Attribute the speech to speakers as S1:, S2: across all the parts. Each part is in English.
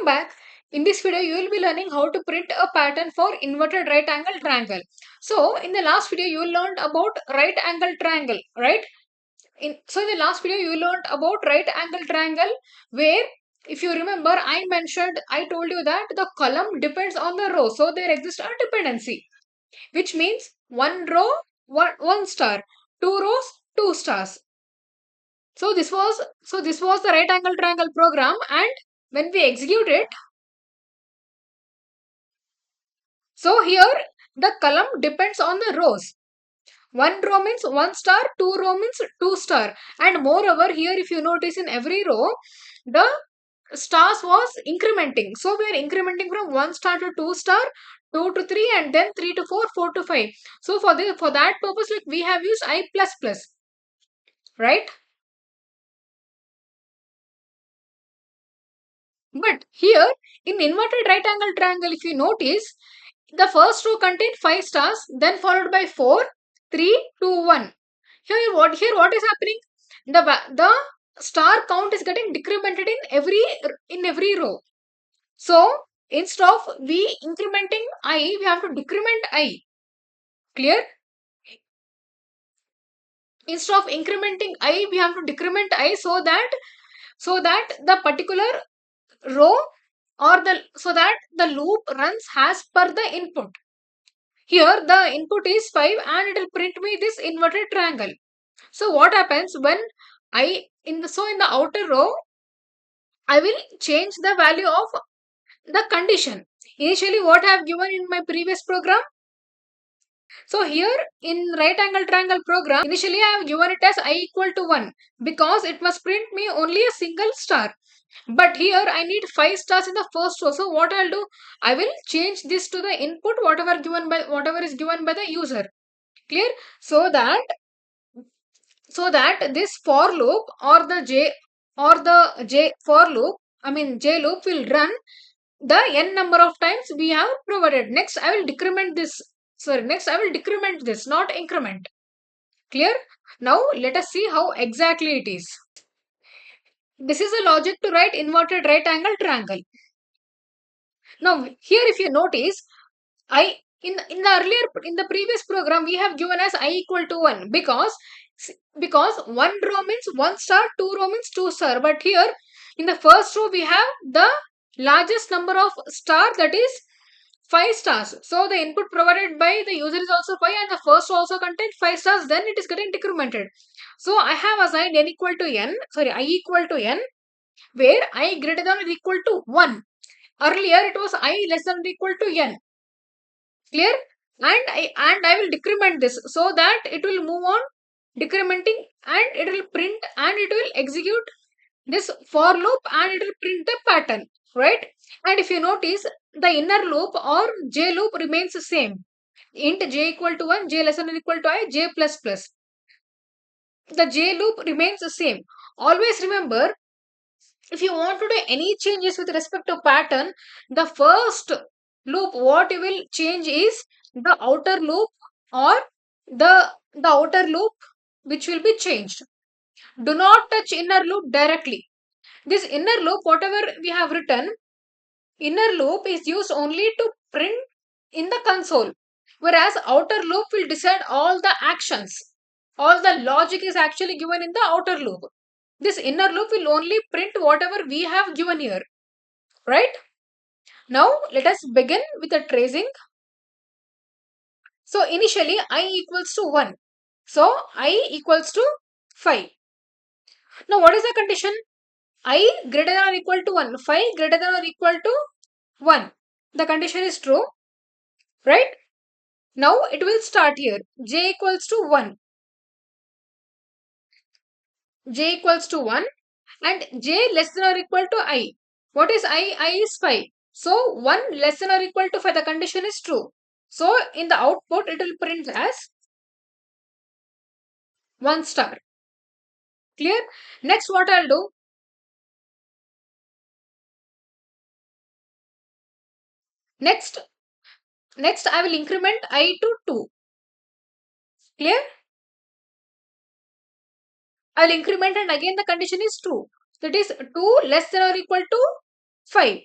S1: Welcome back. In this video, you will be learning how to print a pattern for inverted right angle triangle. So, in the last video, you learned about right angle triangle, right? In the last video, you learned about right angle triangle where, if you remember, I told you that the column depends on the row. So, there exists a dependency, which means one row, one star, two rows, two stars. So this was the right angle triangle program, and when we execute it, so here the column depends on the rows. One row means one star, two row means two star, and moreover here if you notice in every row the stars was incrementing. So we are incrementing from one star to two star, two to three, and then three to four, four to five. So for that purpose, like we have used I plus plus, right? But here in inverted right angle triangle, if you notice, the first row contains 5 stars, then followed by 4, 3, 2, 1. Here what is happening? The star count is getting decremented in every row. So instead of we incrementing I, we have to decrement I. Clear? Instead of incrementing I, we have to decrement I so that the particular row or so that the loop runs as per the input. Here the input is 5 and it will print me this inverted triangle. So what happens when in the outer row I will change the value of the condition. Initially what I have given in my previous program. So here in right angle triangle program, initially I have given it as I equal to 1 because it must print me only a single star. But here I need 5 stars in the first row. So what I'll do, I will change this to the input whatever is given by the user. Clear? So that this for loop or the j for loop, j loop will run the n number of times we have provided. Next I will decrement this. Next I will decrement this, not increment. Clear? Now let us see how exactly it is. This is the logic to write inverted right angle triangle. Now here if you notice, in the previous program we have given as I equal to 1 because one row means one star, two row means two star. But here in the first row we have the largest number of star, that is 5 stars. So the input provided by the user is also 5 and the first row also contains 5 stars, then it is getting decremented. So I have assigned I equal to n where I greater than or equal to 1. Earlier it was I less than or equal to n. Clear? And I will decrement this so that it will move on decrementing and it will print and it will execute this for loop and it will print the pattern, right? And if you notice, the inner loop or j loop remains the same. Int j equal to 1, j less than or equal to I, j plus plus. The j loop remains the same. Always remember, if you want to do any changes with respect to pattern, the first loop what you will change is the outer loop or the outer loop which will be changed. Do not touch inner loop directly. This inner loop, whatever we have written, inner loop is used only to print in the console, whereas outer loop will decide all the actions. All the logic is actually given in the outer loop. This inner loop will only print whatever we have given here, right? Now let us begin with the tracing. So initially I equals to 1. So I equals to 5. Now what is the condition? I greater than or equal to 1. 5 greater than or equal to 1. The condition is true, right? Now it will start here. J equals to 1. J equals to 1 and j less than or equal to I. What is I? I is 5. So 1 less than or equal to 5. The condition is true. So in the output it will print as 1 star. Clear? Next what I'll do? Next I will increment I to 2. Clear? I will increment and again the condition is true. That is 2 less than or equal to 5.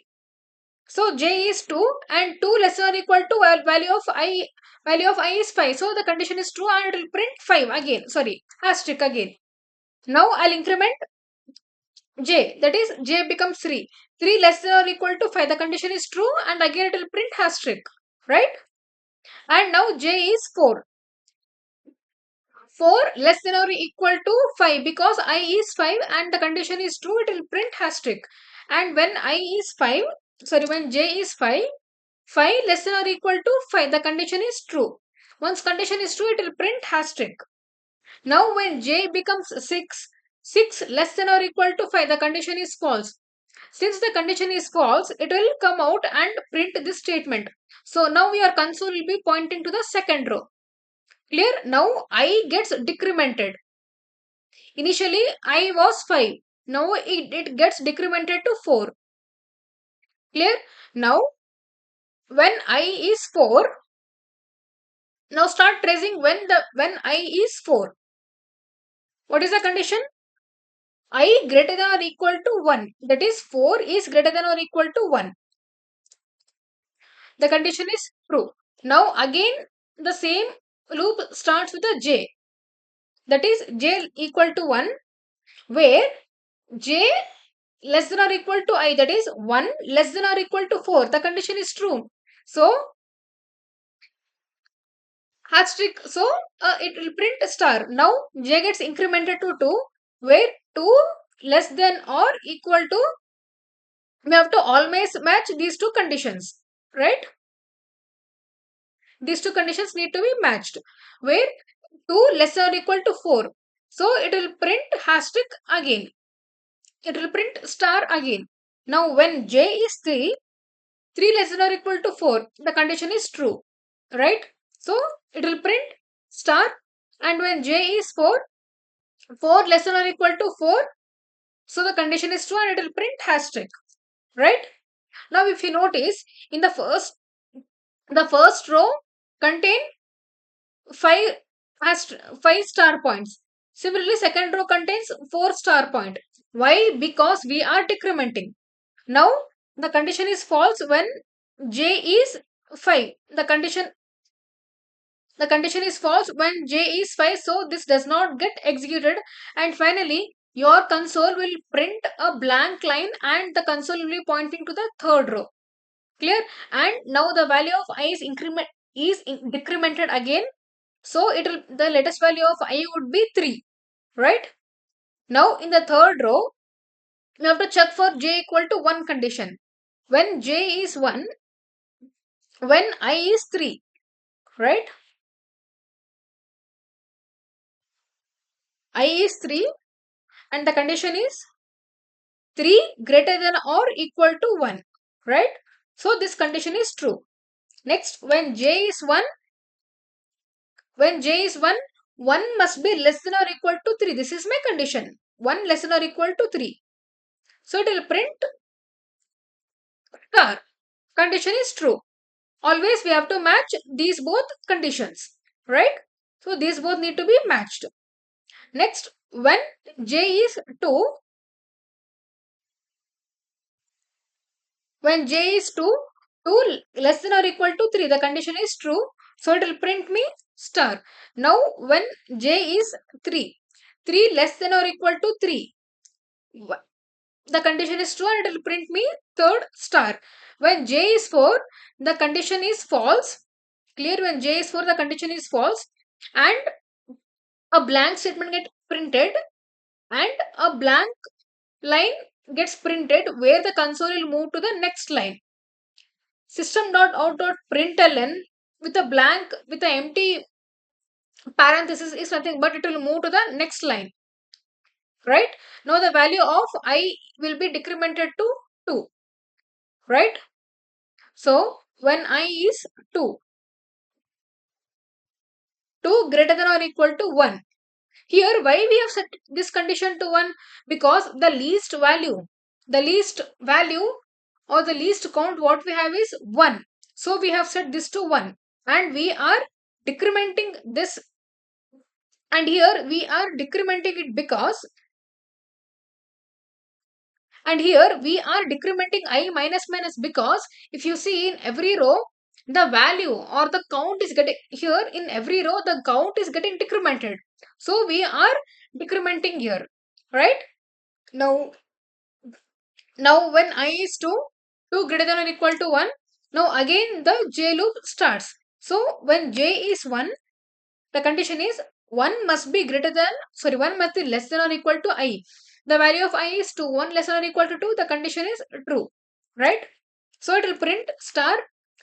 S1: So j is 2 and 2 less than or equal to value of I is 5. So the condition is true and it will print 5 again. Sorry, asterisk again. Now I'll increment j, that is j becomes 3. 3 less than or equal to 5. The condition is true and again it will print asterisk. Right? And now j is 4. 4 less than or equal to 5 because I is 5 and the condition is true, it will print asterisk. And when I is 5, sorry, when j is 5, 5 less than or equal to 5, the condition is true. Once condition is true, it will print asterisk. Now when j becomes 6, 6 less than or equal to 5, the condition is false. Since the condition is false, it will come out and print this statement. So now your console will be pointing to the second row. Clear? Now I gets decremented. Initially I was 5. Now it gets decremented to 4. Clear? Now when I is 4, now start tracing when I is 4. What is the condition? I greater than or equal to 1. That is 4 is greater than or equal to 1. The condition is true. Now again the same loop starts with a j. That is j equal to 1 where j less than or equal to I, that is 1 less than or equal to 4. The condition is true. So asterisk, so it will print a star. Now j gets incremented to 2 where 2 less than or equal to, we have to always match these two conditions, right? These two conditions need to be matched where 2 less than or equal to 4. So it will print asterisk again. It will print star again. Now when j is 3, 3 less than or equal to 4, the condition is true, right? So it will print star. And when j is 4, 4 less than or equal to 4, so the condition is true and it will print asterisk, right? Now if you notice, in the first row contain 5 5 star points. Similarly, second row contains 4 star point. Why? Because we are decrementing. Now the condition is false when j is 5. The condition is false when j is 5, so this does not get executed. And finally your console will print a blank line and the console will be pointing to the third row. Clear? And now the value of I is decremented again. So the latest value of I would be 3, right? Now in the third row, we have to check for j equal to 1 condition. When j is 1, when I is 3, right? I is 3 and the condition is 3 greater than or equal to 1, right? So this condition is true. Next, when j is 1, 1 must be less than or equal to 3. This is my condition. 1 less than or equal to 3. So it will print star. Condition is true. Always we have to match these both conditions, right? So these both need to be matched. Next, when j is 2, when j is 2, 2 less than or equal to 3, the condition is true. So it will print me star. Now when j is 3, 3 less than or equal to 3, the condition is true and it will print me third star. When j is 4, the condition is false. Clear? When j is 4, the condition is false and a blank statement gets printed and a blank line gets printed where the console will move to the next line. System.out.println with a blank, with an empty parenthesis is nothing but it will move to the next line, right? Now the value of I will be decremented to 2, right? So when I is 2, 2 greater than or equal to 1. Here why we have set this condition to 1? Because the least value or the least count what we have is 1. So we have set this to 1 and we are decrementing this, and here we are decrementing it because And here we are decrementing I minus minus, because if you see in every row, the value or the count is getting, here in every row the count is getting decremented. So we are decrementing here, right? Now, when I is 2 greater than or equal to 1, now again the J loop starts. So when J is 1, the condition is 1 must be greater than, 1 must be less than or equal to I. The value of I is 2, 1 less than or equal to 2, the condition is true, right? So it will print star,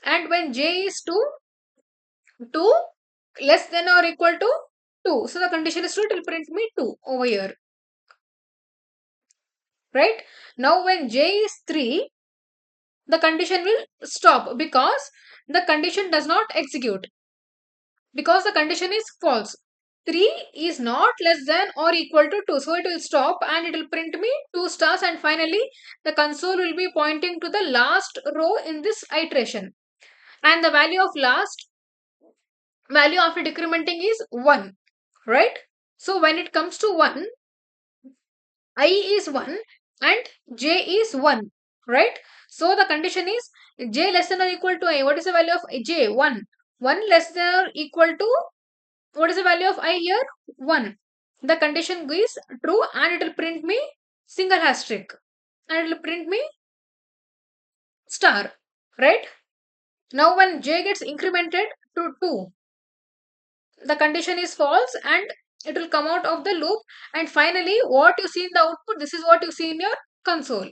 S1: and when J is 2 less than or equal to 2, so the condition is true, it will print me 2 over here, right? Now when J is 3, the condition will stop, because the condition does not execute, because the condition is false. 3 is not less than or equal to 2, so it will stop and it will print me 2 stars, and finally the console will be pointing to the last row in this iteration, and the value of last value after decrementing is 1, right? So when it comes to 1, I is 1 and j is 1, right? So the condition is j less than or equal to I. What is the value of j? 1. 1 less than or equal to, what is the value of I here? 1. The condition is true, and it will print me single asterisk, and it will print me star, right? Now when j gets incremented to 2, the condition is false and it will come out of the loop, and finally what you see in the output, this is what you see in your console.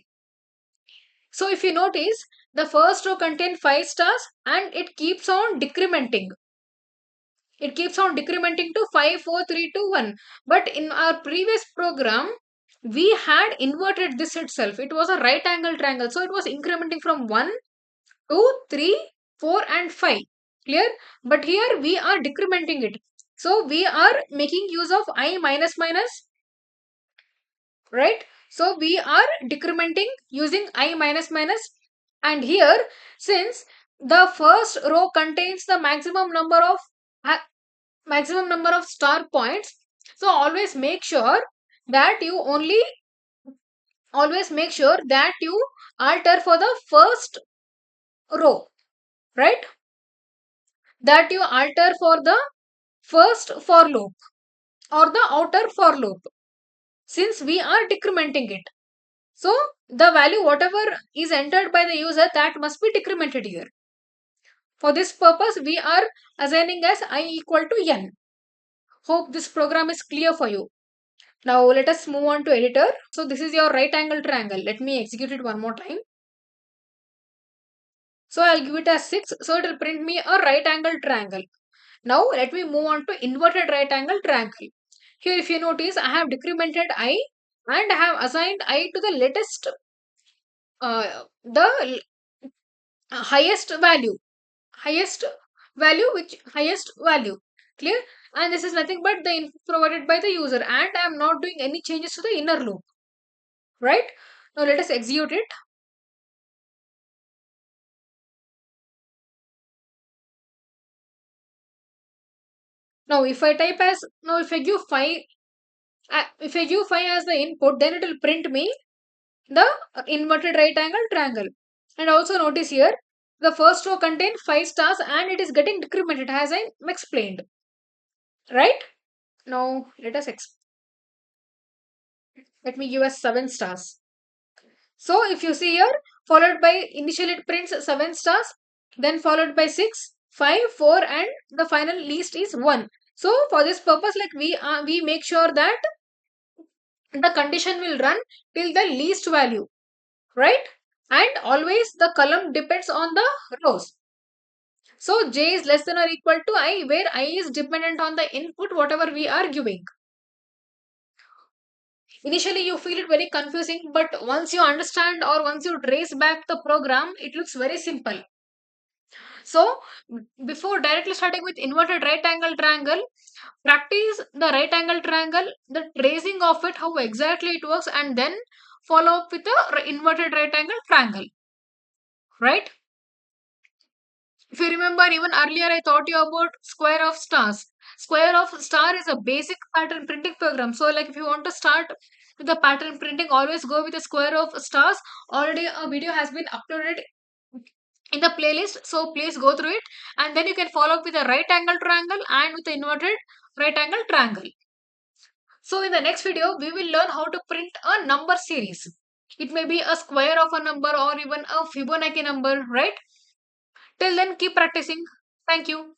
S1: So if you notice, the first row contains 5 stars and it keeps on decrementing. It keeps on decrementing to 5, 4, 3, 2, 1. But in our previous program, we had inverted this itself. It was a right angle triangle. So it was incrementing from 1, 2, 3, 4 and 5. Clear? But here we are decrementing it. So we are making use of I minus minus, right? So we are decrementing using I minus minus, and here, since the first row contains the maximum number of star points, so always make sure that you alter for the first row, right? That you alter for the first for loop or the outer for loop, since we are decrementing it. So the value whatever is entered by the user, that must be decremented here. For this purpose, we are assigning as I equal to n. Hope this program is clear for you. Now let us move on to editor. So this is your right angle triangle. Let me execute it one more time. So I'll give it as 6. So it will print me a right angle triangle. Now let me move on to inverted right angle triangle. Here if you notice, I have decremented I and I have assigned I to the latest, the highest value. Highest value. Clear? And this is nothing but the input provided by the user, and I am not doing any changes to the inner loop, right? Now let us execute it. Now if I type as, now if I give 5, if I give 5 as the input, then it will print me the inverted right angle triangle. And also notice here, the first row contains 5 stars and it is getting decremented as I explained, right? Now let me give us 7 stars. So if you see here, followed by, initially it prints 7 stars, then followed by 6, 5, 4 and the final least is 1. So for this purpose, like we make sure that the condition will run till the least value, right? And always the column depends on the rows. So j is less than or equal to I, where I is dependent on the input whatever we are giving. Initially you feel it very confusing, but once you understand or once you trace back the program, it looks very simple. So before directly starting with inverted right angle triangle, practice the right angle triangle, the tracing of it, how exactly it works, and then follow up with the inverted right angle triangle, right? If you remember, even earlier I taught you about square of stars. Square of star is a basic pattern printing program. So like if you want to start with the pattern printing, always go with the square of stars. Already a video has been uploaded in the playlist, so please go through it, and then you can follow up with a right angle triangle and with the inverted right angle triangle. So in the next video, we will learn how to print a number series. It may be a square of a number or even a Fibonacci number, right? Till then, keep practicing. Thank you.